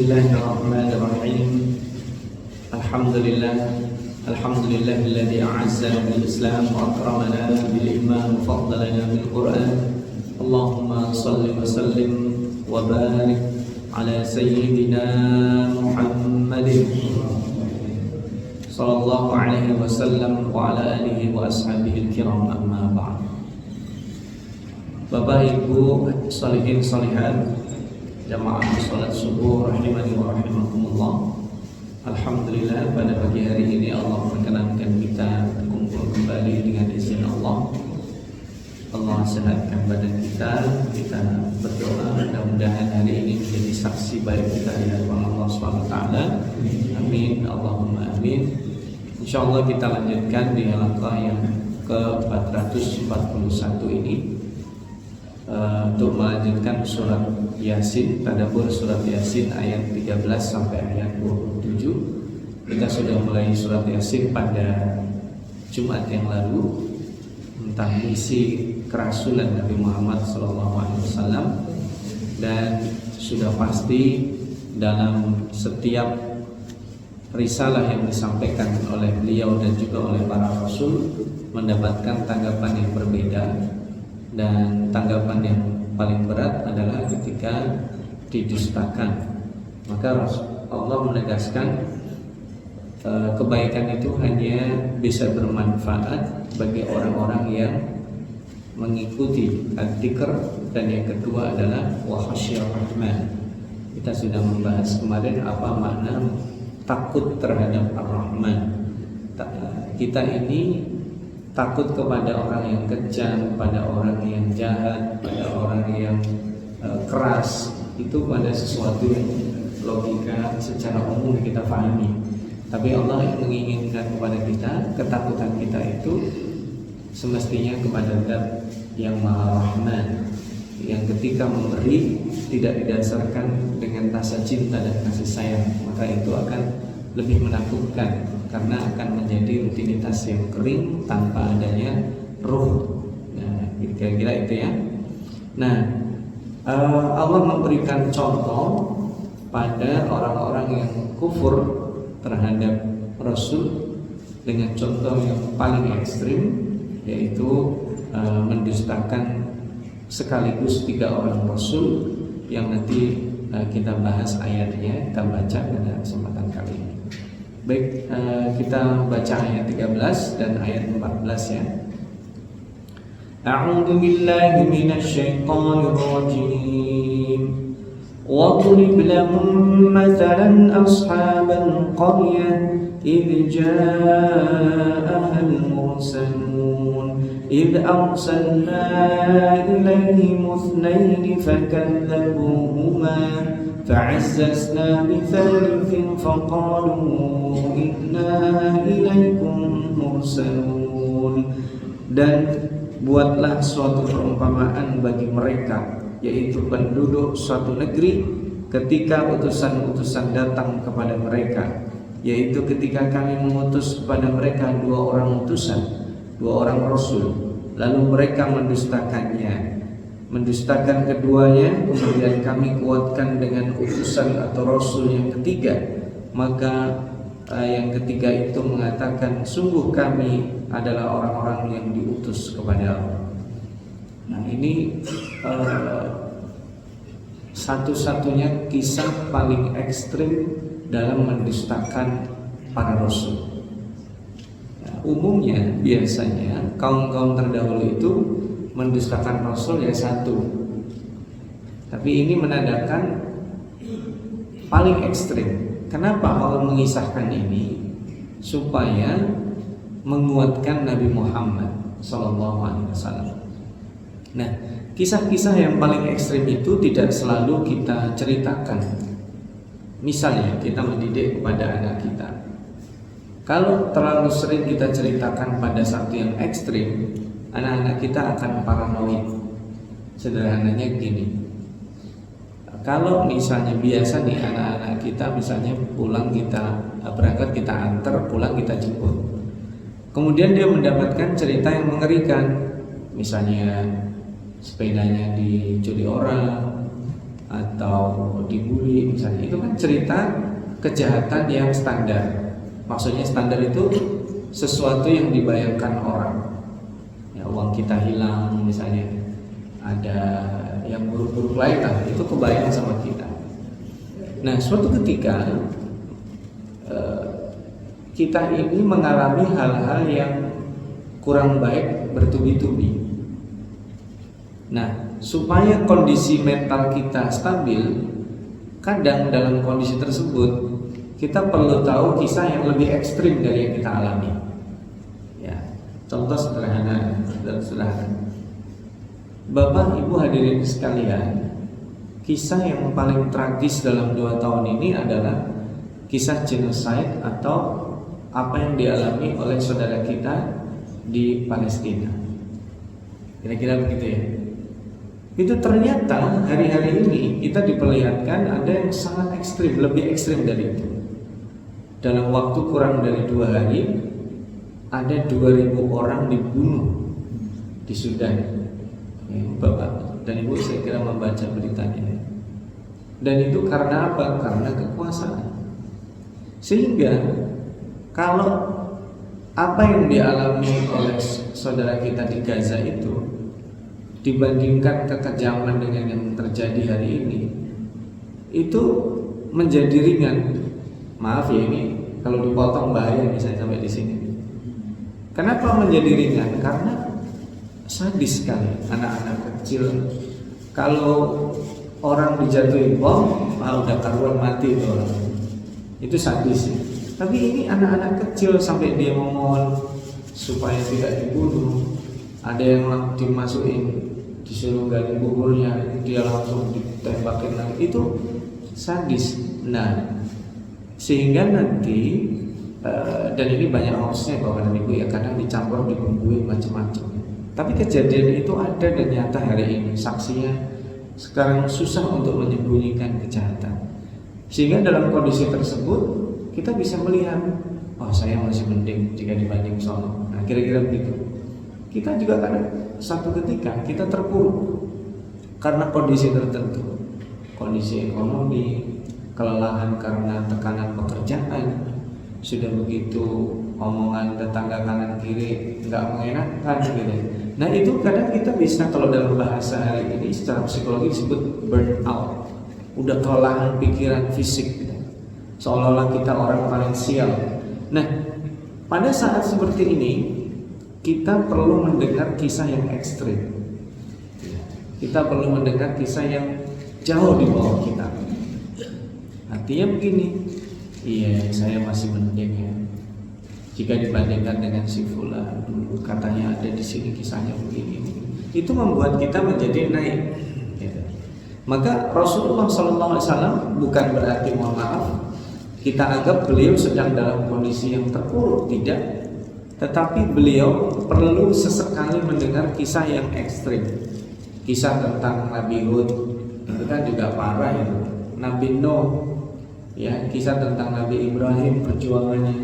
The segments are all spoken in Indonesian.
Bismillahirrahmanirrahim. Alhamdulillahilladzi a'azzana bil Islam wa akramana bil iman wa faddalana bil Qur'an. Allahumma shalli wa sallim wa barik ala sayyidina Muhammadin sallallahu alaihi wasallam wa ala alihi wa ashabihi al-kiram, amma ba'd. Bapak Ibu sholihin sholihat jamaah salat subuh rahimani wa rahimakumullah. Alhamdulillah, pada pagi hari ini Allah perkenankan kita berkumpul kembali dengan izin Allah. Allah sehatkan badan kita. Kita berdoa mudah-mudahan hari ini menjadi saksi baik kita di hadapan Allah SWT. Amin, Allahumma amin. InsyaAllah kita lanjutkan di halaqah yang ke-441 ini untuk melanjutkan surat Yasin, tadabbur surat Yasin ayat 13 sampai ayat 27. Kita sudah mulai surat Yasin pada Jumat yang lalu tentang misi kerasulan Nabi Muhammad SAW, dan sudah pasti dalam setiap risalah yang disampaikan oleh beliau dan juga oleh para rasul mendapatkan tanggapan yang berbeda. Dan tanggapan yang paling berat adalah ketika didustakan. Maka Allah menegaskan kebaikan itu hanya bisa bermanfaat bagi orang-orang yang mengikuti dzikr, dan yang kedua adalah wa khasyiyar rahman. Kita sudah membahas kemarin apa makna takut terhadap Ar-Rahman. Kita ini takut kepada orang yang kejam, pada orang yang jahat, pada orang yang keras. Itu pada sesuatu yang logika secara umum kita pahami. Tapi Allah menginginkan kepada kita, ketakutan kita itu semestinya kepada Zat yang Maha Rahman, yang ketika memberi tidak didasarkan dengan rasa cinta dan kasih sayang, maka itu akan lebih menakutkan, karena akan menjadi rutinitas yang kering tanpa adanya ruh. Nah, kira-kira itu ya. Nah, Allah memberikan contoh pada orang-orang yang kufur terhadap Rasul dengan contoh yang paling ekstrim, yaitu mendustakan sekaligus 3 orang Rasul yang nanti kita bahas ayatnya, kita baca pada kesempatan kali ini. Baik, kita baca ayat 13 dan ayat 14 ya. A'udzu billahi minasy syaithanir rajim. Wadrib lahum mathalan ashabal qaryah idh ja'aha al-mursalun idh arsalna ilayhim ithnayn fakadzabuhuma فعززنا بثالث فقالوا إنا إليكم مرسلون. Dan buatlah suatu perumpamaan bagi mereka, yaitu penduduk suatu negeri, ketika utusan-utusan datang kepada mereka, yaitu ketika kami mengutus kepada mereka 2 orang utusan, 2 orang rasul, lalu mereka mendustakan keduanya, kemudian kami kuatkan dengan utusan atau rasul yang ketiga. Maka yang ketiga itu mengatakan, sungguh kami adalah orang-orang yang diutus kepada Allah. Nah, ini satu-satunya kisah paling ekstrim dalam mendustakan para rasul. Nah, umumnya biasanya kaum-kaum terdahulu itu mendustakan Rasul ya satu, tapi ini menandakan paling ekstrim. Kenapa Allah mengisahkan ini? Supaya menguatkan Nabi Muhammad SAW. Nah, kisah-kisah yang paling ekstrim itu tidak selalu kita ceritakan. Misalnya kita mendidik kepada anak kita, kalau terlalu sering kita ceritakan pada satu yang ekstrim, anak-anak kita akan paranoid. Sederhananya gini, kalau misalnya biasa nih anak-anak kita misalnya pulang kita berangkat kita antar, pulang kita jemput, kemudian dia mendapatkan cerita yang mengerikan, misalnya sepedanya dicuri orang, atau dibully misalnya, itu kan cerita kejahatan yang standar. Maksudnya standar itu sesuatu yang dibayangkan orang. Ya, uang kita hilang misalnya, ada yang buruk-buruk lain lah, itu kebayang sama kita. Nah, suatu ketika kita ini mengalami hal-hal yang kurang baik bertubi-tubi. Nah, supaya kondisi mental kita stabil, kadang dalam kondisi tersebut kita perlu tahu kisah yang lebih ekstrim dari yang kita alami. Ya, contoh sederhana dan sederhana. Bapak Ibu hadirin sekalian, kisah yang paling tragis dalam 2 tahun ini adalah kisah genocide atau apa yang dialami oleh saudara kita di Palestina. Kira-kira begitu ya. Itu ternyata hari-hari ini kita diperlihatkan ada yang sangat ekstrim, lebih ekstrim dari itu. Dalam waktu kurang dari 2 hari ada 2.000 orang dibunuh di Sudan. Ya, Bapak dan Ibu saya kira membaca beritanya. Dan itu karena apa? Karena kekuasaan. Sehingga kalau apa yang dialami oleh saudara kita di Gaza itu dibandingkan kekejaman dengan yang terjadi hari ini, itu menjadi ringan. Maaf ya, ini kalau dipotong bahaya misalnya sampai di sini. Kenapa menjadi ringan? Karena sadis sekali anak-anak kecil. Kalau orang dijatuhin bom, udah karuan mati itu orang. Itu sadis. Tapi ini anak-anak kecil sampai dia memohon supaya tidak dibunuh. Ada yang dimasukin, disuruh gali kuburnya, dia langsung ditembakin lagi. Itu sadis. Nah, sehingga nanti dan ini banyak hoaxnya Bapak dan Ibu ya, kadang dicampur dibumbui macam-macam. Tapi kejadian itu ada dan nyata hari ini. Saksinya sekarang susah untuk menyembunyikan kejahatan. Sehingga dalam kondisi tersebut kita bisa melihat, oh saya masih mending jika dibanding sono. Nah, kira-kira begitu. Kita juga kadang satu ketika kita terpuruk karena kondisi tertentu, kondisi ekonomi, kelelahan karena tekanan pekerjaan, sudah begitu omongan tetangga kanan kiri nggak mengenakan gitu. Nah itu kadang kita bisa, kalau dalam bahasa hari ini secara psikologi disebut burnout, udah kelelahan pikiran, fisik gitu. Seolah-olah kita orang paling sial. Nah, pada saat seperti ini kita perlu mendengar kisah yang ekstrim. Kita perlu mendengar kisah yang jauh di bawah kita. Artinya begini, iya saya masih mending ya, jika dibandingkan dengan si fulan dulu katanya ada di sini kisahnya begini. Itu membuat kita menjadi naik. Maka Rasulullah SAW bukan berarti, mohon maaf, kita anggap beliau sedang dalam kondisi yang terpuruk, tidak. Tetapi beliau perlu sesekali mendengar kisah yang ekstrim. Kisah tentang Nabi Hud, itu kan juga parah itu. Nabi Nuh, ya, kisah tentang Nabi Ibrahim perjuangannya,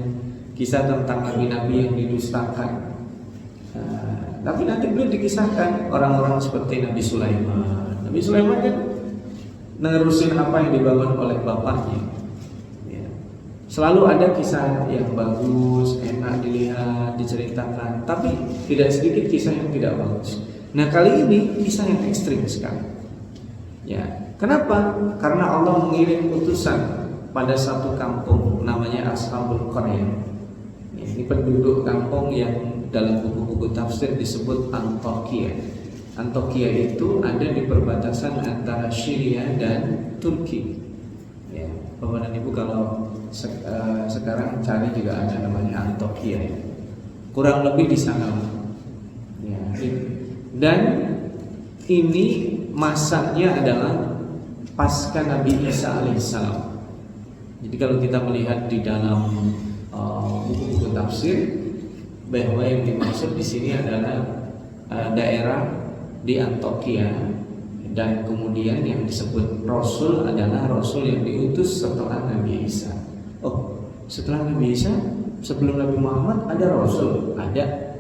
kisah tentang nabi-nabi yang didustakan. Tapi nanti beliau dikisahkan orang-orang seperti Nabi Sulaiman. Nabi Sulaiman kan nerusin apa yang dibangun oleh bapaknya. Selalu ada kisah yang bagus, enak dilihat, diceritakan, tapi tidak sedikit kisah yang tidak bagus. Nah kali ini kisah yang ekstrim sekali. Ya, kenapa? Karena Allah mengirim utusan pada satu kampung namanya Ashabul Qaryah. Ini penduduk kampung yang dalam buku-buku tafsir disebut Antokia. Antokia itu ada di perbatasan antara Syria dan Turki. Ya, Bapak dan Ibu kalau sekarang cari juga ada namanya Antokia ya. Kurang lebih di sana ya. Dan ini masanya adalah pasca Nabi Isa alaihissalam. Jadi kalau kita melihat di dalam buku-buku tafsir, bahwa yang dimaksud di sini adalah daerah di Antokia, dan kemudian yang disebut Rasul adalah Rasul yang diutus setelah Nabi Isa. Oh, setelah Nabi Isa, sebelum Nabi Muhammad ada Rasul? Ada.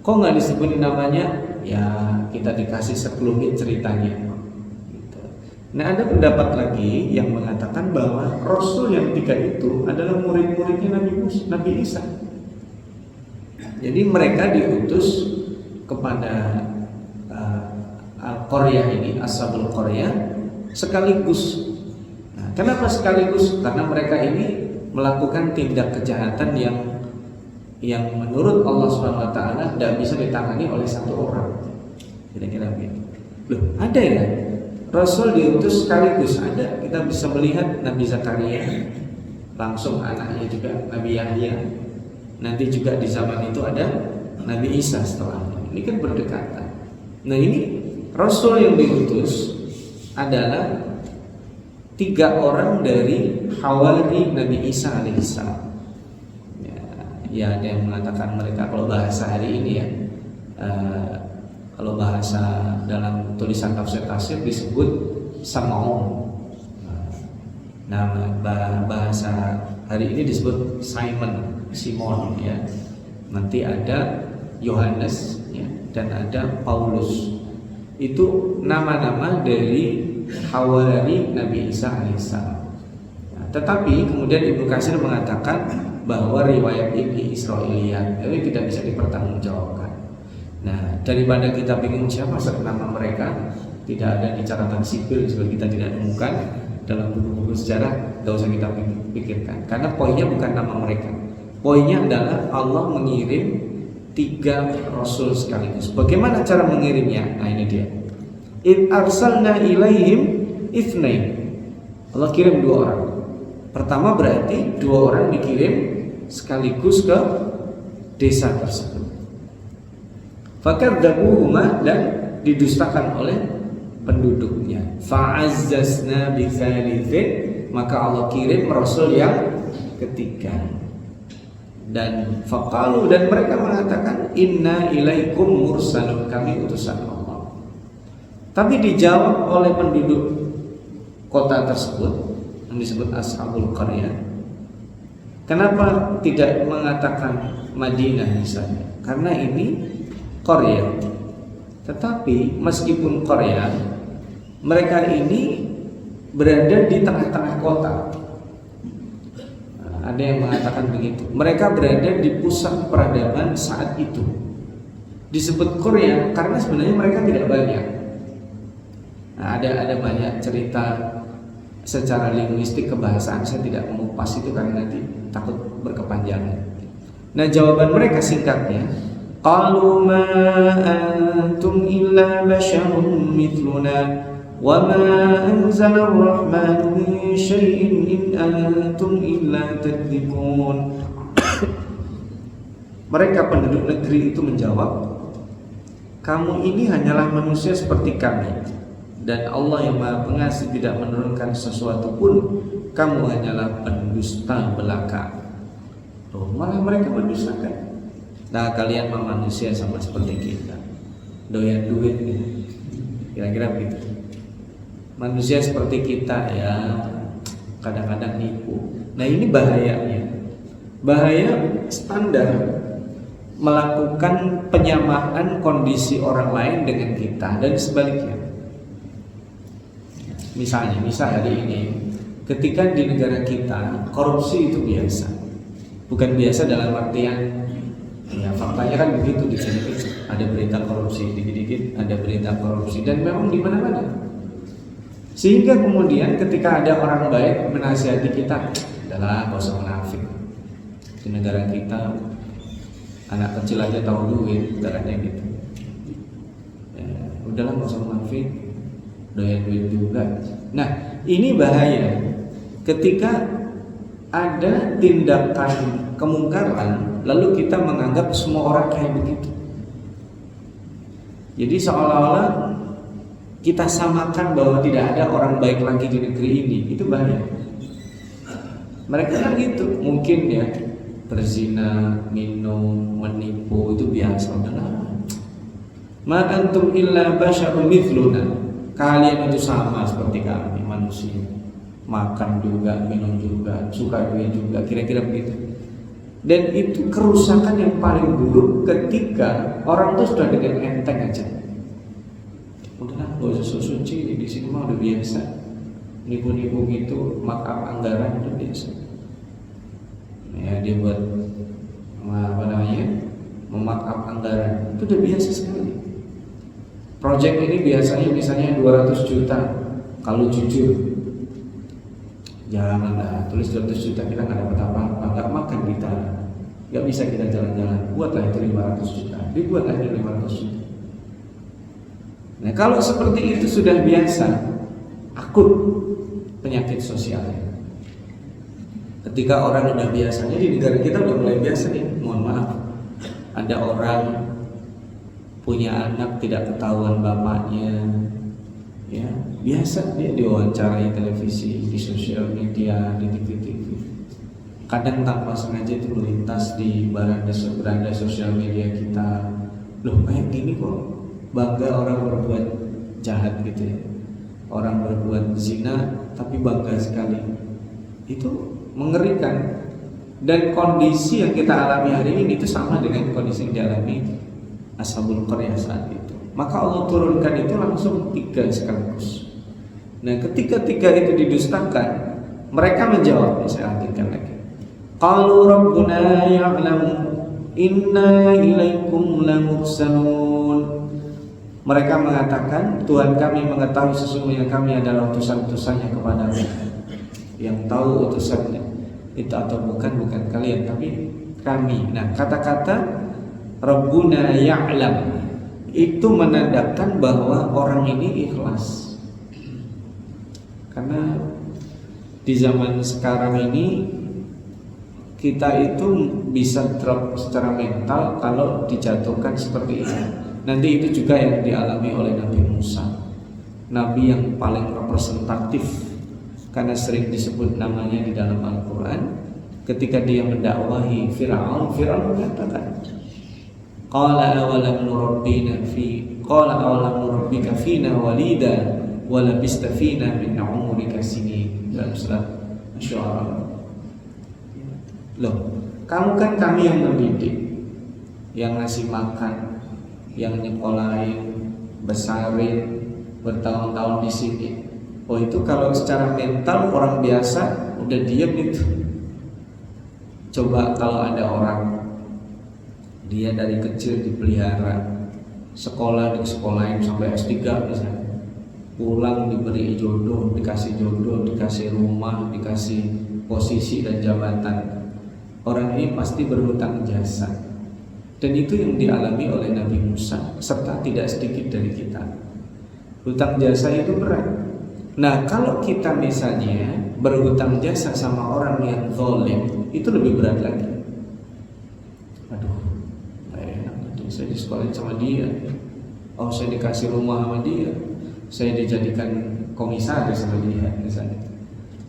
Kok nggak disebutin namanya? Ya kita dikasih sekelumit ceritanya. Gitu. Nah, ada pendapat lagi yang mengatakan bahwa Rasul yang 3 itu adalah murid-muridnya Nabi Isa. Jadi mereka diutus kepada Al-Qaryah ini, Ashabul Qaryah sekaligus. Nah, kenapa sekaligus? Karena mereka ini melakukan tindak kejahatan yang menurut Allah SWT tidak bisa ditangani oleh satu orang. Kira-kira begitu. Loh, ada ya? Rasul diutus sekaligus, ada. Kita bisa melihat Nabi Zakaria, langsung anaknya juga Nabi Yahya. Nanti juga di zaman itu ada Nabi Isa setelahnya. Ini kan berdekatan. Nah, ini Rasul yang diutus adalah 3 orang dari Hawari Nabi Isa alaihissalam. Ya, ada yang mengatakan mereka, kalau bahasa hari ini ya, kalau bahasa dalam tulisan tafsir disebut Sam'un. Nah, bahasa hari ini disebut Simon ya. Nanti ada Yohanes ya, dan ada Paulus. Itu nama-nama dari Hawari Nabi Isa alaihissalam. Nah, tetapi kemudian Ibnu Katsir mengatakan bahwa riwayat ini Israiliyat, jadi tidak bisa dipertanggungjawabkan. Nah, daripada kita bingung siapa nama mereka, tidak ada di catatan sipil sebab kita tidak temukan dalam buku-buku sejarah, tidak usah kita pikirkan. Karena poinnya bukan nama mereka. Poinnya adalah Allah mengirim 3 rasul sekaligus. Bagaimana cara mengirimnya? Nah, ini dia. In arsalna ilaihim itsnain. Allah kirim 2 orang. Pertama berarti 2 orang dikirim sekaligus ke desa tersebut. Fakadzabuhuma, dan didustakan oleh penduduknya. Fa'azzazna bitsalitsin, maka Allah kirim rasul yang ketiga. Dan faqalu, dan mereka mengatakan inna ilaikum mursalun, kami utusan Allah. Tapi dijawab oleh penduduk kota tersebut yang disebut Ashabul Qaryah. Kenapa tidak mengatakan Madinah misalnya? Karena ini Qaryah. Tetapi meskipun Qaryah, mereka ini berada di tengah-tengah kota. Ada yang mengatakan begitu. Mereka berada di pusat peradaban saat itu. Disebut Qaryah karena sebenarnya mereka tidak banyak. Nah, ada banyak cerita secara linguistik kebahasaan, saya tidak mengupas itu karena nanti takut berkepanjangan. Nah, jawaban mereka singkatnya, qalu ma antum illa basyarun mithluna wa ma anzala ar-rahmanu min syai'in in antum illa takdzibun. Mereka penduduk negeri itu menjawab, kamu ini hanyalah manusia seperti kami, dan Allah yang Maha Pengasih tidak menurunkan sesuatu pun, kamu hanyalah pendusta belaka. Loh, malah mereka mendustakan. Nah, kalian mah manusia sama seperti kita, doyan duit gitu. Kira-kira begitu. Manusia seperti kita ya, kadang-kadang nipu. Nah, ini bahayanya. Bahaya standar melakukan penyamaan kondisi orang lain dengan kita dan sebaliknya. Misal hari ini, ketika di negara kita korupsi itu biasa, bukan biasa dalam artian ya faktanya kan begitu, dikit-dikit ada berita korupsi, dikit-dikit ada berita korupsi, dan memang di mana-mana. Sehingga kemudian ketika ada orang baik menasihati kita, adalah gak usah munafik. Di negara kita anak kecil aja tahu duit, caranya gitu. Ya, udahlah gak usah munafik, doyan duit juga. Nah, ini bahaya ketika ada tindakan kemungkaran lalu kita menganggap semua orang kayak begitu. Jadi seolah-olah kita samakan bahwa tidak ada orang baik lagi di negeri ini. Itu bahaya. Mereka kan gitu, mungkin ya berzina, minum, menipu itu biasa, udahlah. Ma antum illa basyarun mithluna. Kalian itu sama seperti kami manusia. Makan juga, minum juga, suka duit juga, kira-kira begitu. Dan itu kerusakan yang paling buruk ketika orang itu sudah dengan enteng aja. Udahlah, gak usah suci di sini mah udah biasa. nipu-nipu gitu, markup anggaran itu biasa. Ya, dia buat apa namanya, memarkup anggaran itu udah biasa sekali. Project ini biasanya misalnya 200 juta, kalau jujur janganlah tulis 200 juta, kita nggak dapat apa-apa, nggak makan kita, nggak bisa kita jalan-jalan. Buatlah itu 500 juta, dibuatlah itu 500 juta. Nah, kalau seperti itu sudah biasa, akut penyakit sosialnya. Ketika orang udah biasanya, di negara kita udah mulai biasa nih, mohon maaf, ada orang punya anak tidak ketahuan bapaknya, ya biasa dia diwawancarai televisi, di sosial media, di TV-TV. Kadang tanpa sengaja itu melintas di beranda sosial media kita. Loh, kayak gini kok bangga orang berbuat jahat gitu ya, orang berbuat zina tapi bangga sekali. Itu mengerikan. Dan kondisi yang kita alami hari ini itu sama dengan kondisi yang dialami Ashabul Qaryah saat itu. Maka Allah turunkan itu langsung 3 sekaligus. Nah, ketika 3 itu didustakan, mereka menjawab, saya lanjutkan lagi. Qalu rabbuna ya'lamu inna ilaikum lamursalun. Mereka mengatakan, Tuhan kami mengetahui sesungguhnya kami adalah utusan-utusannya kepadamu. Yang tahu utusannya itu atau bukan kalian, tapi kami. Nah, kata-kata Rabbuna ya'lam itu menandakan bahwa orang ini ikhlas. Karena di zaman sekarang ini kita itu bisa drop secara mental kalau dijatuhkan seperti ini. Nanti itu juga yang dialami oleh Nabi Musa, Nabi yang paling representatif karena sering disebut namanya di dalam Al-Quran. Ketika dia mendakwahi Fir'aun mengatakan, Qala awalam nurabbika fina walida wa labista fina min umrika sinin. Dalam surat Asy-Syu'ara. Loh, kamu kan kami yang mendidik, yang ngasih makan, yang nyekolahin, besarin, bertahun-tahun di sini. Oh, itu kalau secara mental orang biasa udah diam itu. Coba kalau ada orang dia dari kecil dipelihara, sekolah disekolahin sampai S3 misalnya, pulang diberi jodoh, dikasih rumah, dikasih posisi dan jabatan. Orang ini pasti berhutang jasa. Dan itu yang dialami oleh Nabi Musa serta tidak sedikit dari kita. Hutang jasa itu berat. Nah, kalau kita misalnya berhutang jasa sama orang yang zalim, itu lebih berat lagi. Aduh, enak, saya disekolahin sama dia. Oh, saya dikasih rumah sama dia. Saya dijadikan komisaris sama dia misalnya.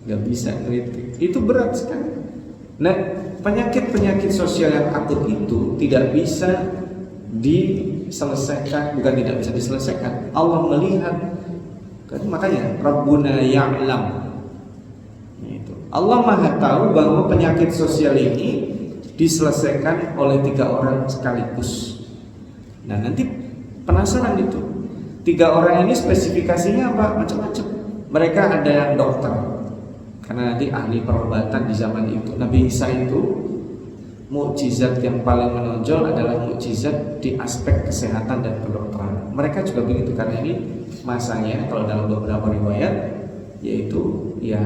Gak bisa kritik. Itu berat sekali. Nah, penyakit-penyakit sosial yang akut itu tidak bisa diselesaikan, bukan tidak bisa diselesaikan. Allah melihat, kan, makanya Rabbuna ya'lam. Itu. Allah Maha tahu bahwa penyakit sosial ini diselesaikan oleh 3 orang sekaligus. Nah, nanti penasaran itu. 3 orang ini spesifikasinya apa? Macam-macam. Mereka ada yang dokter, karena nanti ahli perobatan di zaman itu. Nabi Isa itu mukjizat yang paling menonjol adalah mukjizat di aspek kesehatan dan kedokteran. Mereka juga begitu, karena ini masanya kalau dalam beberapa riwayat yaitu ya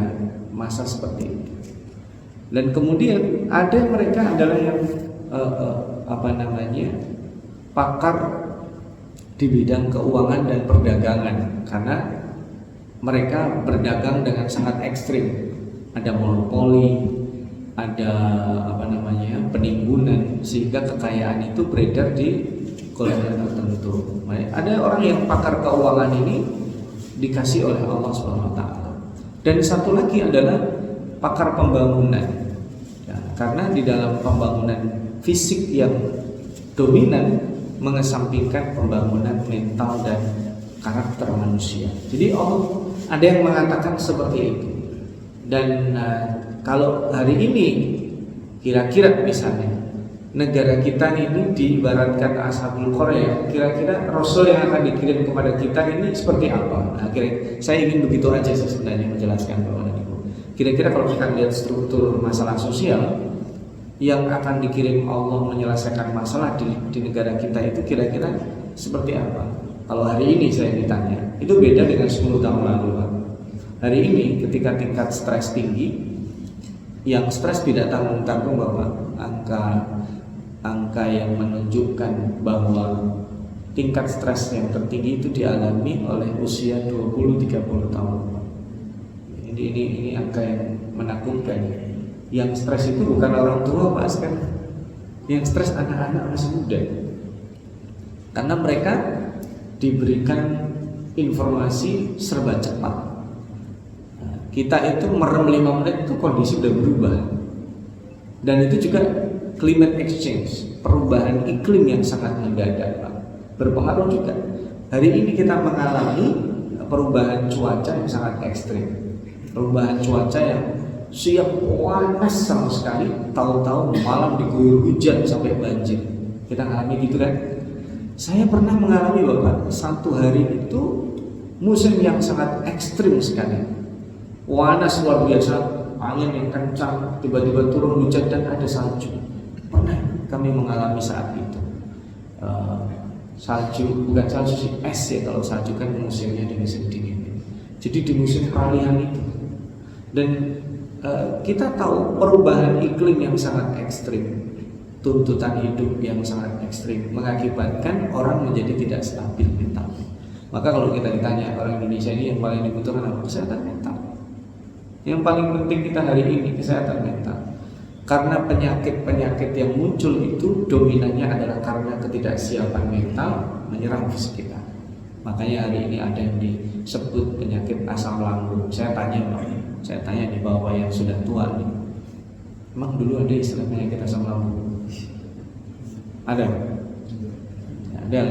masa seperti itu. Dan kemudian ada mereka adalah yang pakar di bidang keuangan dan perdagangan, karena mereka berdagang dengan sangat ekstrim. Ada monopoli, ada penimbunan, sehingga kekayaan itu beredar di golongan tertentu. Ada orang yang pakar keuangan ini dikasih oleh Allah SWT. Dan satu lagi adalah pakar pembangunan, ya, karena di dalam pembangunan fisik yang dominan mengesampingkan pembangunan mental dan karakter manusia. Jadi ada yang mengatakan seperti itu. Dan kalau hari ini kira-kira misalnya negara kita ini diibaratkan Ashabul Qaryah. Kira-kira Rasul yang akan dikirim kepada kita ini seperti apa? Nah, saya ingin begitu aja sebenarnya menjelaskan Bapak dan Ibu. Kira-kira kalau kita lihat struktur masalah sosial yang akan dikirim Allah menyelesaikan masalah di negara kita itu kira-kira seperti apa? Kalau hari ini saya ditanya, itu beda dengan 10 tahun lalu, Pak. Hari ini ketika tingkat stres tinggi, yang stres tidak tanggung-tanggung, Bapak, angka yang menunjukkan bahwa tingkat stres yang tertinggi itu dialami oleh usia 20-30 tahun. Ini angka yang menakutkan. Yang stres itu bukan orang tua, Pak, sekarang. Yang stres anak-anak masih muda. Karena mereka diberikan informasi serba cepat. Kita itu merem 5 menit itu kondisi udah berubah. Dan itu juga climate exchange, perubahan iklim yang sangat mendadak, Pak, berpengaruh juga. Hari ini kita mengalami perubahan cuaca yang sangat ekstrim. Perubahan cuaca yang siang panas sama sekali, tahu-tahu malam diguyur hujan sampai banjir. Kita mengalami gitu kan? Saya pernah mengalami, Bapak, satu hari itu musim yang sangat ekstrim sekali. Panas luar biasa, angin yang kencang, tiba-tiba turun hujan dan ada salju. Pernah kami mengalami saat itu. Salju, bukan salju sih, es ya, kalau salju kan musimnya di musim dingin. Jadi di musim peralihan itu. Dan kita tahu perubahan iklim yang sangat ekstrim, tuntutan hidup yang sangat ekstrim mengakibatkan orang menjadi tidak stabil mental. Maka kalau kita ditanya orang Indonesia ini yang paling dibutuhkan apa? Kesehatan mental. Yang paling penting kita hari ini kesehatan mental. Karena penyakit-penyakit yang muncul itu dominannya adalah karena ketidaksiapan mental menyerang fisik kita. Makanya hari ini ada yang disebut penyakit asam lambung. Saya tanya di Bapak yang sudah tua nih, emang dulu ada istilah penyakit asam lambung? Ada? Ada.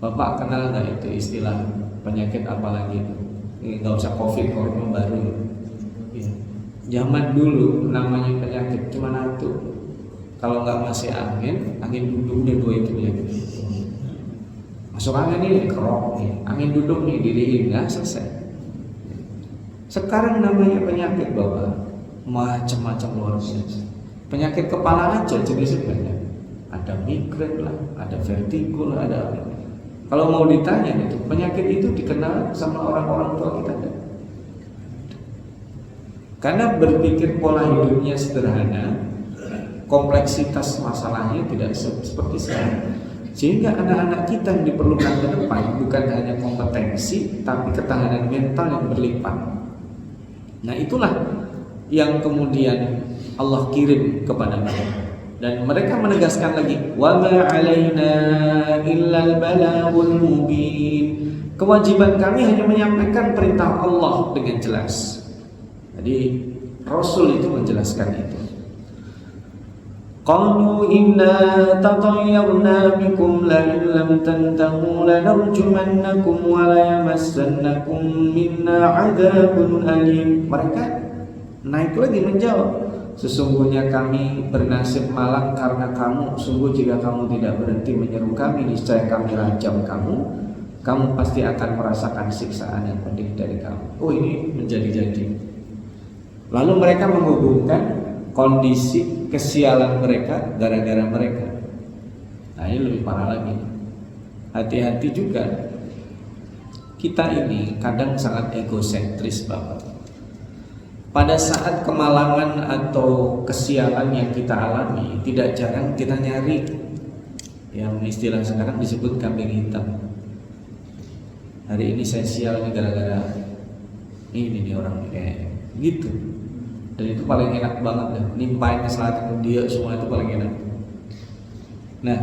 Bapak kenal nggak itu istilah penyakit apa lagi itu? Nggak usah COVID, corona baru. Ya. Zaman dulu namanya penyakit cuma satu. Kalau nggak masih angin duduk udah 2 itu penyakit. Masuk angin nih, kerok nih, angin duduk nih, diriin, nggak selesai. Sekarang namanya penyakit, Bapak, macam-macam luar biasa. Penyakit kepala aja jenisnya banyak. Ada migrain lah, ada vertigo lah, ada apa. Kalau mau ditanya itu, penyakit itu dikenal sama orang-orang tua kita enggak? Karena berpikir pola hidupnya sederhana, kompleksitas masalahnya tidak seperti sekarang. Sehingga anak-anak kita yang diperlukan ke depan bukan hanya kompetensi, tapi ketahanan mental yang berlipat. Nah, itulah yang kemudian Allah kirim kepada mereka. Dan mereka menegaskan lagi, wa ma 'alaina illal balagul mubin. Kewajiban kami hanya menyampaikan perintah Allah dengan jelas. Jadi Rasul itu menjelaskan itu. Qalu inna tatayyarna bikum la in lam tantahu lanarjumannakum wa la yamassannakum minna 'adzabun alim. Mereka naik lagi menjawab, sesungguhnya kami bernasib malang karena kamu. Sungguh jika kamu tidak berhenti menyeru kami, niscaya kami rajam kamu. Kamu pasti akan merasakan siksaan yang pedih dari kami. Oh, ini menjadi-jadi. Lalu mereka menghubungkan kondisi kesialan mereka gara-gara mereka. Nah, ini lebih parah lagi. Hati-hati juga. Kita ini kadang sangat egosentris, Bapak. Pada saat kemalangan atau kesialan yang kita alami, tidak jarang kita nyari yang istilah sekarang disebut kambing hitam. Hari ini saya sial gara-gara ini nih orang kayak gitu. Dan itu paling enak banget deh, nimpain kesalahan dia semua itu paling enak. Nah,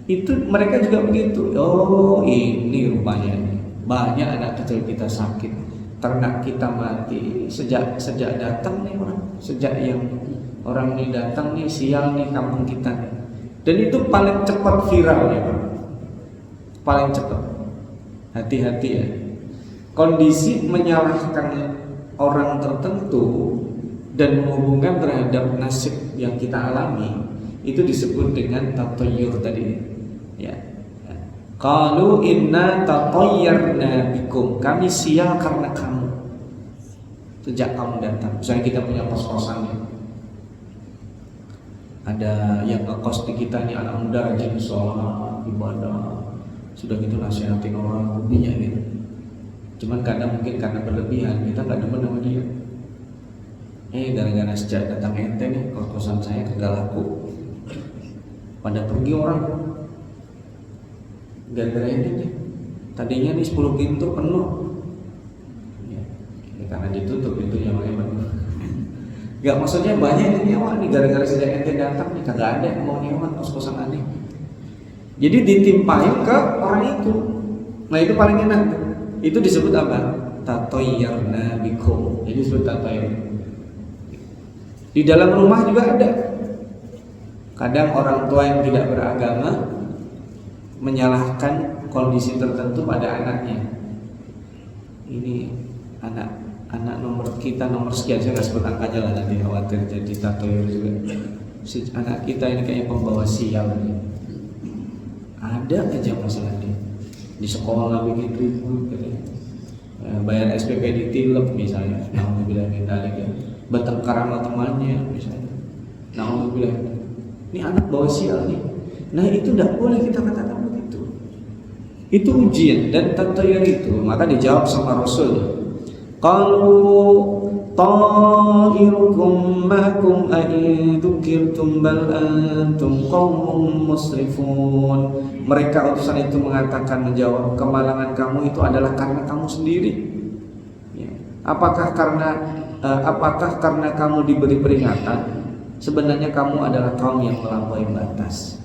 itu mereka juga begitu. Oh, ini rupanya banyak anak kecil kita sakit, ternak kita mati sejak datang nih orang, sejak yang orang ini datang nih, sial nih kampung kita nih. Dan itu paling cepat viralnya, Pak. Paling cepat. Hati-hati ya. Kondisi menyalahkan orang tertentu dan menghubungkan terhadap nasib yang kita alami itu disebut dengan tatayyur tadi. Ya. Qalu inna tatayyarna bikum. Kami sial karena kamu. Sejak kamu datang. Misalnya kita punya kos-kosan ya. Ada yang ngekos di kita nih anak muda rajin sholat, ibadah. Sudah gitu nasihatin orang hobinya gitu. Cuman kadang mungkin karena berlebihan kita nggak demen sama dia. Gara-gara sejak datang ente nih kos-kosan saya kagak laku. Pada pergi orang. Gara-gara ini nih. Tadinya nih 10 pintu penuh. Ya, karena ditutup pintunya makanya penuh. Gak, maksudnya banyak yang nyewa nih gara-gara sejak ente datang nih kagak ada yang mau nyewa kos-kosan aneh. Jadi ditimpain ke orang itu. Nah itu paling enak. Itu disebut apa? Tatayyarna bikum. Jadi disebut tatayyur. Di dalam rumah juga ada. Kadang orang tua yang tidak beragama menyalahkan kondisi tertentu pada anaknya. Ini anak nomor kita nomor sekian, saya nggak sebut angkanya lah nanti khawatir jadi tatoir juga. Si anak kita ini kayaknya pembawa sial nih. Ada aja masalah dia di sekolah bikin ribut gitu. Bayar SPP ditilep misalnya, alhamdulillah ya. Bertengkar sama temannya misalnya, alhamdulillah. Ini anak bawa sial nih. Nah itu tidak boleh kita katakan begitu. Itu ujian dan tatoir itu maka dijawab sama Rasul. Qalu ta'irukum ma'akum a'in dzukirtum bal antum qaumun musrifun. Mereka utusan itu mengatakan menjawab, kemalangan kamu itu adalah karena kamu sendiri. Ya. Apakah karena kamu diberi peringatan? Sebenarnya kamu adalah kaum yang melampaui batas.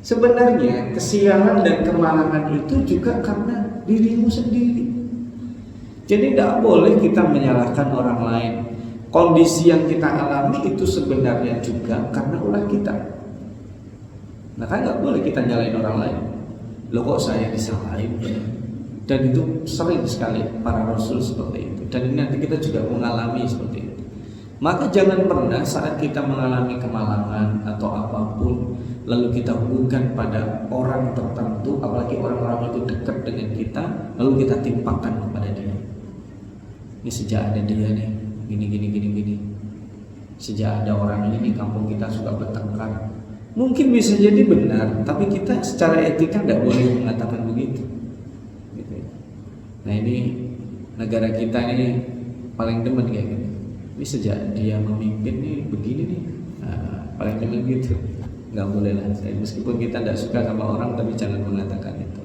Sebenarnya kesialan dan kemalangan itu juga karena dirimu sendiri. Jadi tidak boleh kita menyalahkan orang lain. Kondisi yang kita alami itu sebenarnya juga karena ulah kita. Nah kan nggak boleh kita nyalain orang lain. Loh kok saya disalahin? Dan itu sering sekali para rasul seperti itu. Dan nanti kita juga mengalami seperti itu. Maka jangan pernah saat kita mengalami kemalangan atau apapun lalu kita hubungkan pada orang tertentu, apalagi orang-orang itu dekat dengan kita, lalu kita timpakan kepada dia. Ini sejak ada dia nih, gini. Sejak ada orang ini di kampung kita suka bertengkar. Mungkin bisa jadi benar, tapi kita secara etika tidak boleh mengatakan begitu. Gitu. Nah ini negara kita ini paling demen kayak gini. Ini sejak dia memimpin nih begini nih, paling demen gitu. Nggak boleh lah. Meskipun kita tidak suka sama orang, tapi jangan mengatakan itu.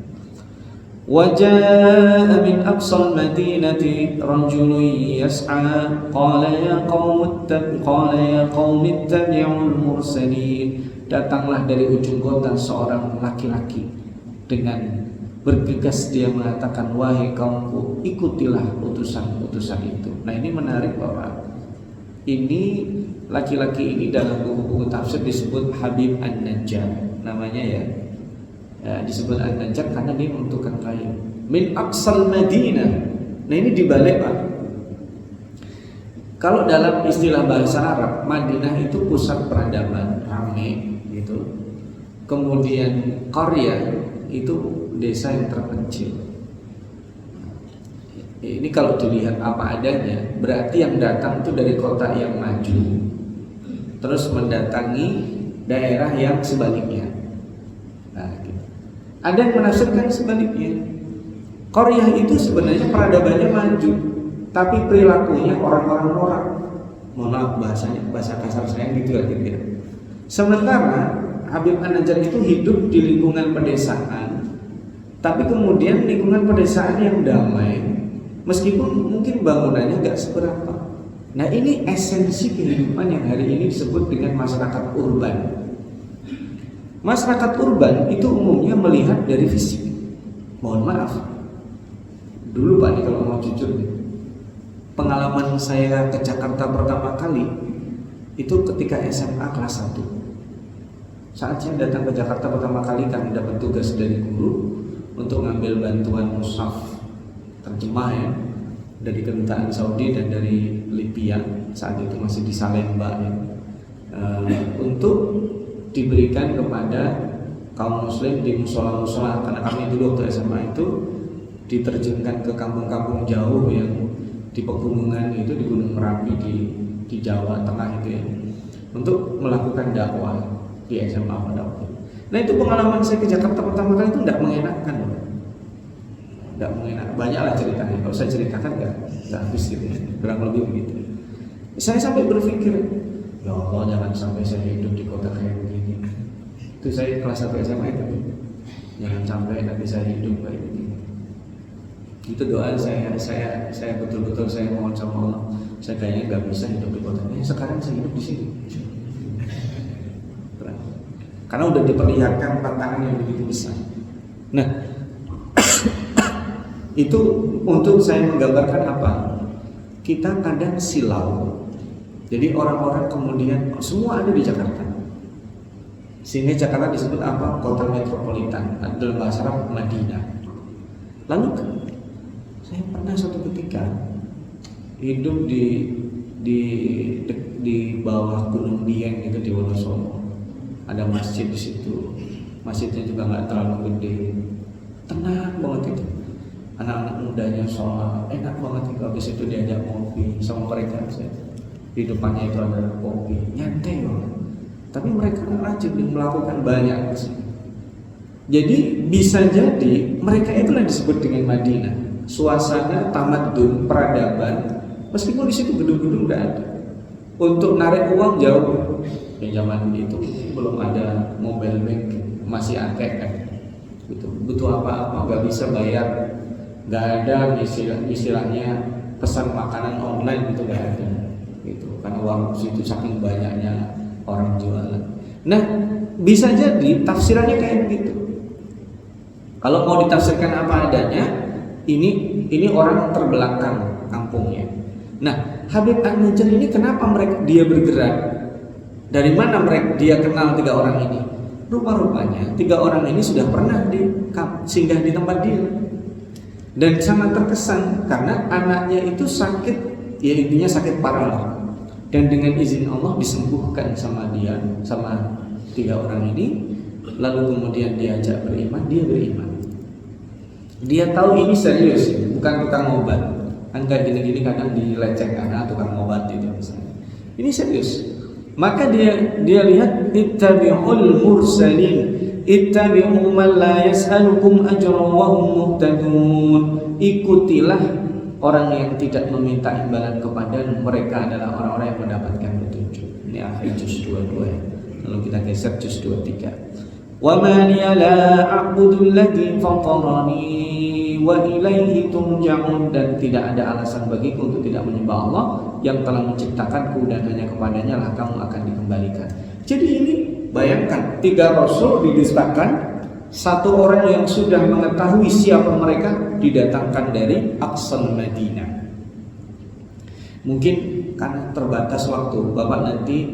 وجاء من أقصى المدينة رجل يسعى قال يا قوم اتبعوا المرسلين. Datanglah dari ujung kota seorang laki-laki dengan bergegas dia mengatakan, wahai kaumku, ikutilah utusan-utusan itu. Nah ini menarik Bapak. Ini laki-laki ini dalam buku-buku tafsir disebut Habib An-Najjar namanya ya. Disebut An-Najjar karena dia tukang kayu. Min aqsal Madinah. Nah ini dibalik Pak. Kalau dalam istilah bahasa Arab, Madinah itu pusat peradaban, ramai gitu. Kemudian Qarya itu desa yang terpencil. Ini kalau dilihat apa adanya, berarti yang datang itu dari kota yang maju, terus mendatangi daerah yang sebaliknya. Nah, gitu. Ada yang menafsirkan sebaliknya. Qaryah itu sebenarnya peradabannya maju, tapi perilakunya orang-orang norak. Mohon maaf bahasa kasar saya gitu ya. Sementara Habib An-Najjar itu hidup di lingkungan pedesaan, tapi kemudian lingkungan pedesaan yang damai, meskipun mungkin bangunannya nggak seberapa. Nah ini esensi kehidupan yang hari ini disebut dengan masyarakat urban. Masyarakat urban itu umumnya melihat dari fisik. Mohon maaf, dulu Pak nih kalau mau jujur nih, pengalaman saya ke Jakarta pertama kali itu ketika SMA kelas 1. Saat saya datang ke Jakarta pertama kali kami dapat tugas dari guru untuk ngambil bantuan mushaf terjemah ya, dari kedutaan Saudi dan dari Libya, saat itu masih di Salemba ya, untuk diberikan kepada kaum muslim di musola-musola. Karena kami dulu waktu SMA itu diterjunkan ke kampung-kampung jauh yang di pegunungan itu, di Gunung Merapi di Jawa Tengah itu ya, untuk melakukan dakwah di SMA pada waktu itu. Nah itu pengalaman saya ke Jakarta pertama kali itu tidak mengenakan, tidak mengenakan. Banyaklah ceritanya, kalau saya ceritakan nggak habis gitu ya, kurang lebih begitu. Saya sampai berpikir, ya Allah jangan sampai saya hidup di kota kayak begini. Itu saya kelas 1 SMA itu, jangan sampai nanti saya hidup kayak begini. Itu doa saya betul-betul saya mohon sama Allah. Saya kayaknya nggak bisa hidup di kota ini. Sekarang saya hidup di sini. Karena udah diperlihatkan tantangan yang begitu besar. Nah, itu untuk saya menggambarkan apa? Kita kadang silau. Jadi orang-orang kemudian semua ada di Jakarta. Sehingga Jakarta disebut apa? Kota metropolitan. Dalam bahasa Arab Madinah. Lalu saya pernah suatu ketika hidup di bawah Gunung Dieng itu di Wonosobo. Ada masjid di situ. Masjidnya juga nggak terlalu gede. Tenang banget itu. Anak-anak mudanya sholat, enak banget itu. Habis itu diajak ngopi sama mereka. Di depannya itu ada kopi, nyantai banget. Tapi mereka rajin melakukan banyak sih. Jadi bisa jadi mereka itulah disebut dengan Madinah. Suasana tamadun, peradaban. Meskipun di situ gedung-gedung nggak ada. Untuk narik uang jauh. Yang zaman itu belum ada mobile banking, masih ATM kan. Gitu. Butuh apa-apa nggak bisa bayar, nggak ada istilahnya pesan makanan online itu nggak ada. Gitu. Karena uang situ saking banyaknya orang jualan. Nah, bisa jadi tafsirannya kayak begitu. Kalau mau ditafsirkan apa adanya, ini orang terbelakang kampungnya. Nah, Habib An-Najjar ini kenapa dia bergerak? Dari mana dia kenal 3 orang ini? Rupa-rupanya 3 orang ini sudah pernah singgah di tempat dia. Dan sangat terkesan karena anaknya itu sakit, ya intinya sakit parah lah. Dan dengan izin Allah disembuhkan sama dia, sama 3 orang ini. Lalu kemudian diajak beriman, dia beriman. Dia tahu ini serius, bukan tukang obat. Kan kayak gini-gini kadang dilecehkan, tukang obat itu misalnya. Ini serius. Maka dia lihat ittabi'ul mursalin, ittabi'u man la yas'alukum ajran wa hum muhtadun. Ikutilah orang yang tidak meminta imbalan kepada mereka adalah orang-orang yang mendapatkan petunjuk. Ini akhir juz 22 ya. Lalu kita geser juz 23. Wa ma liya la a'budu alladhi fatarani wa ilaihi turja'un. Dan tidak ada alasan bagiku untuk tidak menyembah Allah yang telah menciptakanku dan hanya kepadanya lah kamu akan dikembalikan. Jadi ini bayangkan 3 rasul didustakan, 1 orang yang sudah mengetahui siapa mereka didatangkan dari Aqsal Madinah. Mungkin karena terbatas waktu, Bapak nanti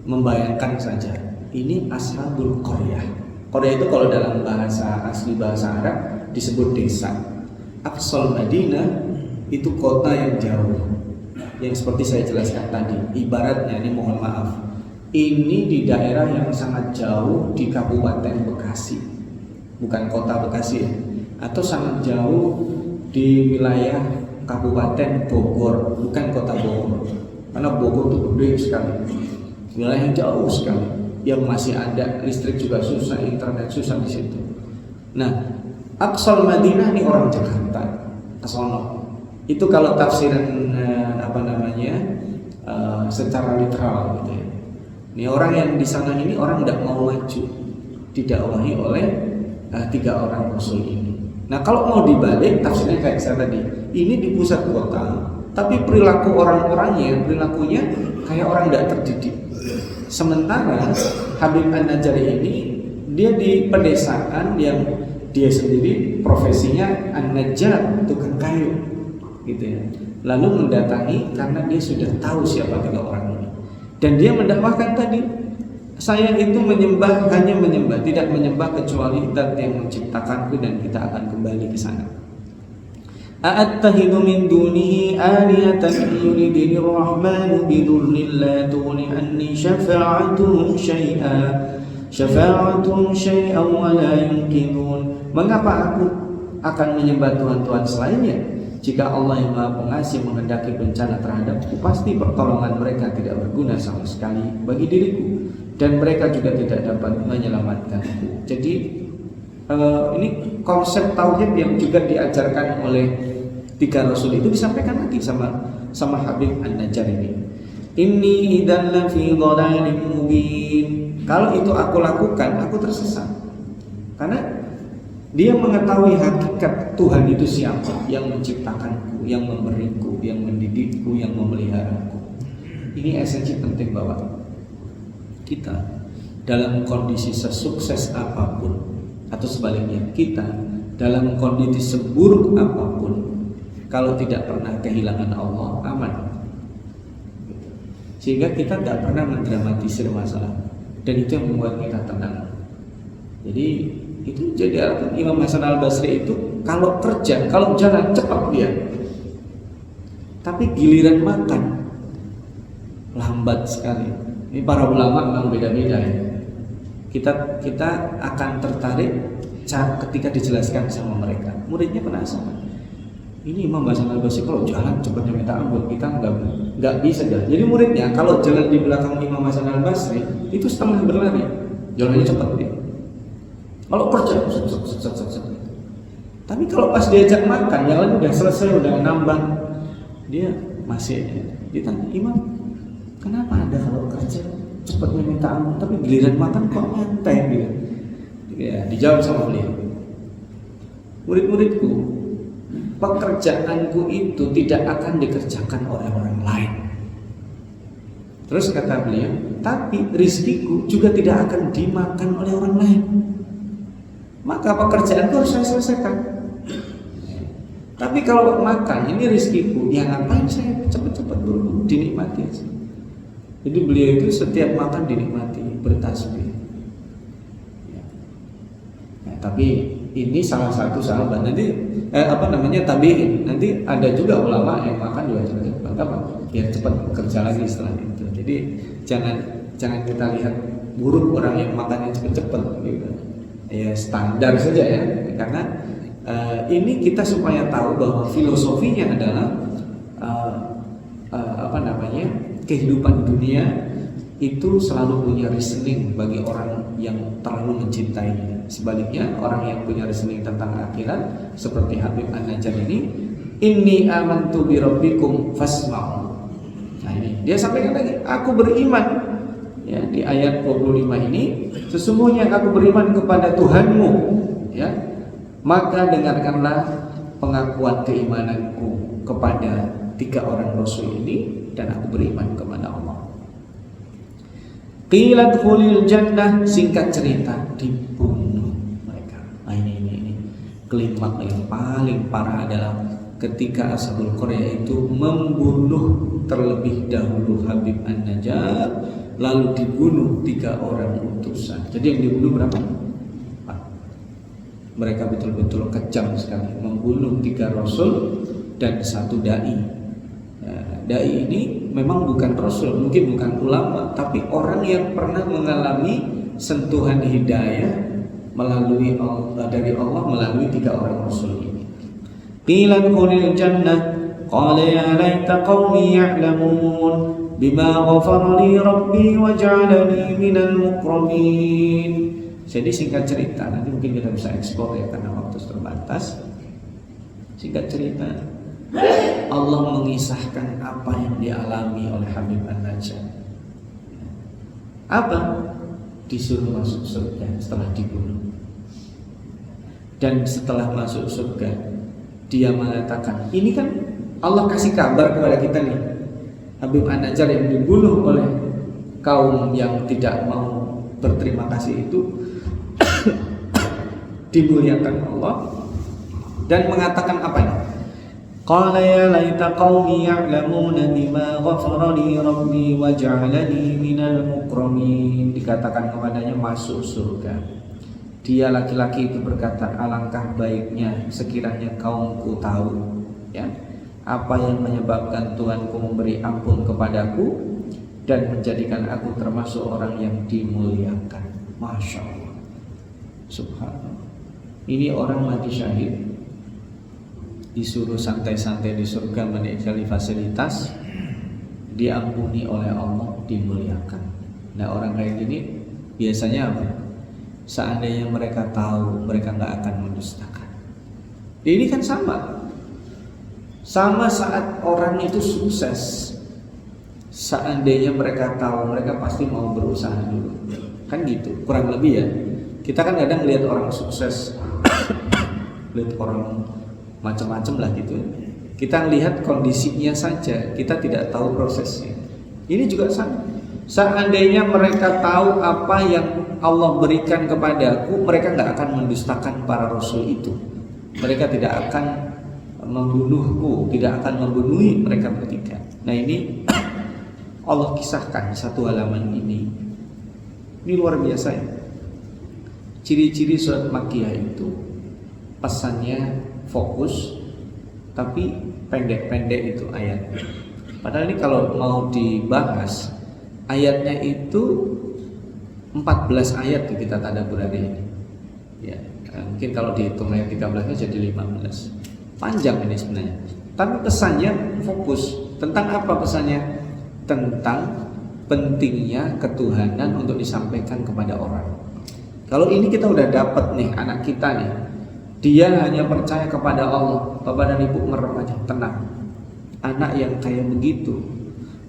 membayangkan saja. Ini Ashabul Qaryah. Qaryah itu kalau dalam bahasa asli bahasa Arab disebut desa. Aqsal Madinah itu kota yang jauh. Yang seperti saya jelaskan tadi, ibaratnya ini mohon maaf, ini di daerah yang sangat jauh di Kabupaten Bekasi, bukan kota Bekasi ya, atau sangat jauh di wilayah Kabupaten Bogor, bukan kota Bogor, karena Bogor itu gede sekali, wilayah yang jauh sekali, yang masih ada listrik juga susah, internet susah di situ. Nah, Aqsal Madinah ini orang Jakarta, kesono. Itu kalau tafsiran secara literal gitu ya. Ini orang yang di sana ini orang tidak mau maju, didakwahi oleh 3 orang rasul ini. Nah kalau mau dibalik tafsirnya kayak saya tadi, ini di pusat kota, tapi perilaku orang-orangnya, perilakunya kayak orang tidak terdidik. Sementara Habib An-Najjar ini dia di pedesaan yang dia sendiri profesinya An-Najjar, tukang kayu gitu ya. Lalu mendatangi karena dia sudah tahu siapa 3 orang ini. Dan dia mendakwahkan tadi, saya itu hanya menyembah, tidak menyembah kecuali Zat yang menciptakanku dan kita akan kembali ke sana. A'attahidu min dunihi alihatan yuridinir rahmanu bidurrin la tughni anni syafa'atuhum syai'a syafa'atuhum syai'an wa la yunqidhun. Mengapa aku akan menyembah Tuhan-Tuhan selainnya? Jika Allah yang Maha Pengasih menghendaki bencana terhadapku, pasti pertolongan mereka tidak berguna sama sekali bagi diriku, dan mereka juga tidak dapat menyelamatkanku. Jadi ini konsep tauhid yang juga diajarkan oleh 3 rasul itu disampaikan lagi sama Habib An-Najjar ini. Inni idzan lafi dhalalin mubin. Kalau itu aku lakukan, aku tersesat. Karena dia mengetahui hakikat Tuhan itu siapa, yang menciptakanku, yang memberiku, yang mendidikku, yang memeliharaku. Ini esensi penting bahwa kita dalam kondisi sesukses apapun, atau sebaliknya kita dalam kondisi seburuk apapun, kalau tidak pernah kehilangan Allah, aman. Sehingga kita tidak pernah mendramatisir masalah, dan itu yang membuat kita tenang. Jadi itu jadi alasan Imam Hasan Al-Basri itu kalau kerja, kalau jalan cepat dia, tapi giliran makan lambat sekali. Ini para ulama memang beda-beda ya. Kita akan tertarik ketika dijelaskan sama mereka. Muridnya penasaran. Ini Imam Hasan Al-Basri kalau jalan cepatnya minta ampun, kita nggak bisa jalan. Jadi muridnya kalau jalan di belakang Imam Hasan Al-Basri itu setengah berlari, jalannya cepat dia. Kalau kerja, tapi kalau pas diajak makan, yang lain udah selesai, udah nambah, dia masih ditanya, Imam, kenapa Anda kalau kerja cepatnya minta ampun, tapi giliran makan kok nyantai gitu? Ya, dijawab sama beliau, murid-muridku, pekerjaanku itu tidak akan dikerjakan oleh orang lain. Terus kata beliau, tapi rizkiku juga tidak akan dimakan oleh orang lain. Maka pekerjaanku harus saya selesaikan. Tapi kalau makan, ini rizkiku, ya ngapain saya cepat-cepat buru-buru, dinikmati aja. Jadi beliau itu setiap makan dinikmati, bertasbih. Ya, tapi ini salah satu sahabat. Nanti tabi'in. Nanti ada juga ulama yang makan juga cepat-cepat, apa? Biar cepat bekerja lagi setelah itu. Jadi jangan kita lihat buruk orang yang makannya cepat-cepat gitu. Ya standar saja ya, karena ini kita supaya tahu bahwa filosofinya adalah kehidupan dunia itu selalu punya reasoning bagi orang yang terlalu mencintainya. Sebaliknya orang yang punya reasoning tentang akhirat seperti Habib An-Najjar ini, inni amantu bi rabbikum fasma'u. Nah ini dia sampaikan lagi, aku beriman. Ya, di ayat 25 ini, sesungguhnya aku beriman kepada Tuhanmu, ya, maka dengarkanlah pengakuan keimananku kepada 3 orang Rasul ini, dan aku beriman kepada Allah. Qila dkhulil jannah, singkat cerita dibunuh mereka. Nah ini klimaks yang paling parah adalah ketika Ashabul Qaryah itu membunuh terlebih dahulu Habib An-Najjar, lalu dibunuh 3 orang utusan. Jadi yang dibunuh berapa? 4. Mereka betul-betul kejam sekali, membunuh 3 rasul dan 1 dai. Dai ini memang bukan rasul, mungkin bukan ulama, tapi orang yang pernah mengalami sentuhan hidayah dari Allah melalui 3 orang rasul ini. Qila dkhulil jannah qala ya laita qaumi ya'lamun bima ghafara li rabbi wa ja'alani minal mukramin. Jadi singkat cerita, nanti mungkin kita bisa eksplor ya karena waktu terbatas. Singkat cerita, Allah mengisahkan apa yang dialami oleh Habib An-Najjar. Apa? Disuruh masuk surga setelah dibunuh. Dan setelah masuk surga, dia mengatakan, ini kan Allah kasih kabar kepada kita nih, Habib An-Najjar yang dibunuh oleh kaum yang tidak mau berterima kasih itu dimuliakan Allah dan mengatakan apa nih? Qala ya laita qaumi ya'lamuna bima ghafara li rabbi wa ja'alani minal mukramin. Dikatakan kepadanya masuk surga. Dia laki-laki itu berkata, alangkah baiknya sekiranya kaumku tahu ya apa yang menyebabkan Tuhanku memberi ampun kepadaku dan menjadikan aku termasuk orang yang dimuliakan. Masya Allah, subhanallah. Ini orang mati syahid, disuruh santai-santai di surga menikmati fasilitas, diampuni oleh Allah, dimuliakan. Nah orang kayak gini biasanya apa? Seandainya mereka tahu, mereka nggak akan mendustakan. Ini kan sama saat orang itu sukses. Seandainya mereka tahu, mereka pasti mau berusaha dulu. Kan gitu, kurang lebih ya. Kita kan kadang lihat orang sukses, lihat orang macam-macam lah gitu. Kita lihat kondisinya saja, kita tidak tahu prosesnya. Ini juga sama. Seandainya mereka tahu apa yang Allah berikan kepadaku, mereka nggak akan mendustakan para rasul itu. Mereka tidak akan membunuhku, tidak akan membunuhi mereka bertiga. Nah ini Allah kisahkan satu halaman ini. Ini luar biasa ya. Ciri-ciri surat Makkiyah itu pesannya fokus, tapi pendek-pendek itu ayatnya. Padahal ini kalau mau dibahas, ayatnya itu 14 ayat tuh kita tadabbur hari ini. Ya, mungkin kalau dihitung ayat 13-nya jadi 15. Panjang ini sebenarnya. Tapi pesannya fokus. Tentang apa pesannya? Tentang pentingnya ketuhanan untuk disampaikan kepada orang. Kalau ini kita udah dapat nih, anak kita nih, dia hanya percaya kepada Allah. Bapak dan Ibu merem aja, tenang. Anak yang kayak begitu,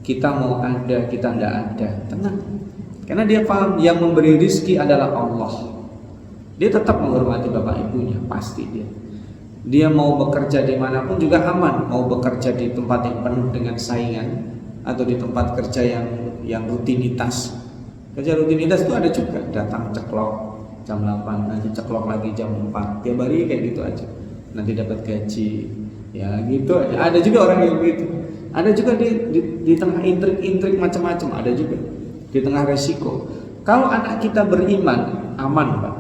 kita mau ada, kita nggak ada, tenang. Karena dia paham yang memberi rizki adalah Allah. Dia tetap menghormati bapak ibunya, pasti dia. Dia mau bekerja dimanapun juga aman. Mau bekerja di tempat yang penuh dengan saingan atau di tempat kerja yang rutinitas. Kerja rutinitas itu ada juga, datang ceklok jam 8, nanti ceklok lagi jam 4. Tiap hari kayak gitu aja. Nanti dapat gaji. Ya gitu aja. Ada juga orang yang begitu. Ada juga di tengah intrik-intrik macam-macam, ada juga di tengah resiko. Kalau anak kita beriman, aman Pak.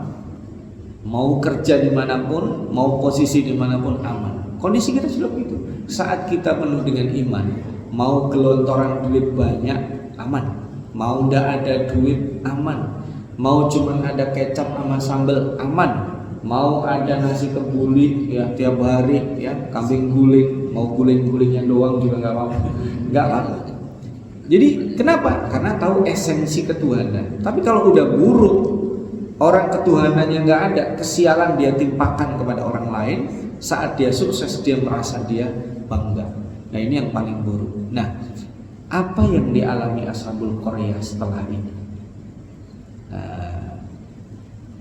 Mau kerja dimanapun, mau posisi dimanapun aman. Kondisi kita sudah begitu. Saat kita penuh dengan iman, mau gelontoran duit banyak, aman. Mau ndak ada duit, aman. Mau cuman ada kecap sama sambal, aman. Mau ada nasi kebuli ya tiap hari ya, kambing guling, mau guling-gulingnya doang juga nggak apa-apa. Nggak apa-apa. Jadi kenapa? Karena tahu esensi ketuhanan. Tapi kalau udah buruk, orang ketuhanannya nggak ada, kesialan dia timpakan kepada orang lain. Saat dia sukses, dia merasa dia bangga. Nah ini yang paling buruk. Nah, apa yang dialami Ashabul Qaryah setelah ini?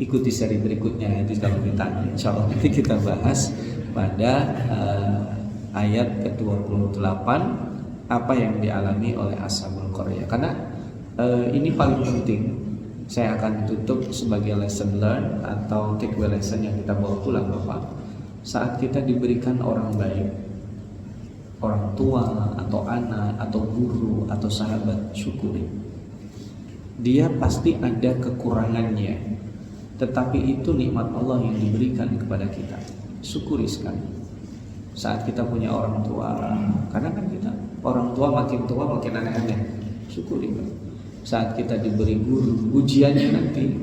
Ikuti seri berikutnya, itu kalau kita insya Allah nanti kita bahas pada ayat ke-28 apa yang dialami oleh Ashabul Qaryah. Karena ini paling penting. Saya akan tutup sebagai lesson learn atau takeaway lesson yang kita bawa pulang Bapak. Saat kita diberikan orang baik, orang tua atau anak atau guru atau sahabat, syukuri. Dia pasti ada kekurangannya, tetapi itu nikmat Allah yang diberikan kepada kita. Syukuri sekali. Saat kita punya orang tua, karena kan kita orang tua makin aneh-aneh. Syukuri Pak. Saat kita diberi guru, ujiannya nanti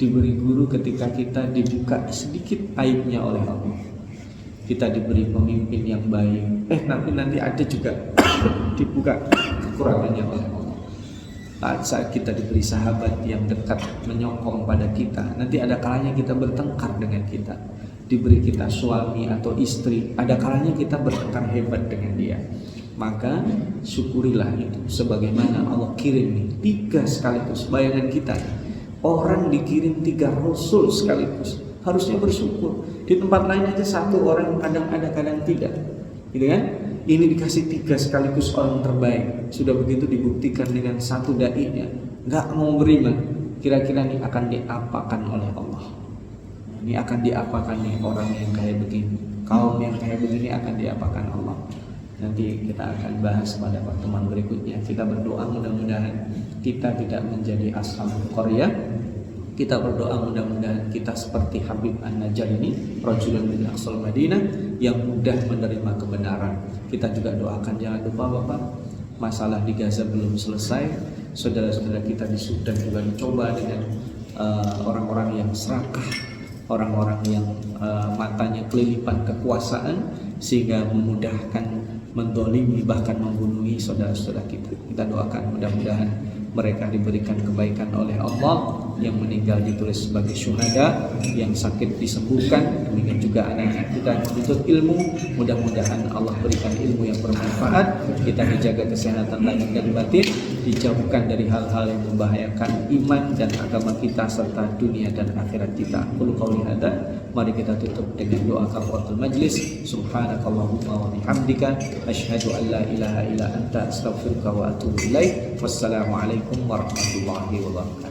diberi guru ketika kita dibuka sedikit aibnya oleh Allah. Kita diberi pemimpin yang baik, tapi nanti ada juga dibuka kekurangannya oleh Allah. Saat kita diberi sahabat yang dekat menyokong pada kita, nanti ada kalanya kita bertengkar dengan kita. Diberi kita suami atau istri, ada kalanya kita bertengkar hebat dengan dia. Maka syukurilah itu. Sebagaimana Allah kirim nih 3 sekaligus. Bayangan kita, orang dikirim 3 rasul sekaligus, harusnya bersyukur. Di tempat lain aja 1 orang kadang ada kadang tidak, gitu kan? Ini dikasih 3 sekaligus orang terbaik. Sudah begitu dibuktikan dengan 1 dai-nya nggak mau beriman. Kira-kira ini akan diapakan oleh Allah? Ini akan diapakan nih orang yang kayak begini? Kaum yang kayak begini akan diapakan Allah? Nanti kita akan bahas pada pertemuan berikutnya. Kita berdoa mudah-mudahan kita tidak menjadi Ashabul Qaryah. Kita berdoa mudah-mudahan kita seperti Habib An-Najjar ini, rajulun min aqsal Madinah, yang mudah menerima kebenaran. Kita juga doakan, jangan lupa Bapak, masalah di Gaza belum selesai. Saudara-saudara kita di Sudan juga dicoba dengan orang-orang yang serakah, orang-orang yang matanya kelilipan kekuasaan sehingga memudahkan mendolimi bahkan membunuhi saudara-saudara kita. Kita doakan mudah-mudahan mereka diberikan kebaikan oleh Allah, yang meninggal ditulis sebagai syuhada, yang sakit disembuhkan, demikian juga anak-anak kita yang menuntut ilmu, mudah-mudahan Allah berikan ilmu yang bermanfaat, kita dijaga kesehatan lahir dan batin, dijauhkan dari hal-hal yang membahayakan iman dan agama kita serta dunia dan akhirat kita. Qul qouli hadza, mari kita tutup dengan doa kafaratul majlis. Subhanakallahumma wa bihamdika asyhadu an la ilaha illa anta astaghfiruka wa atubu ilaik. Wassalamualaikum warahmatullahi wabarakatuh.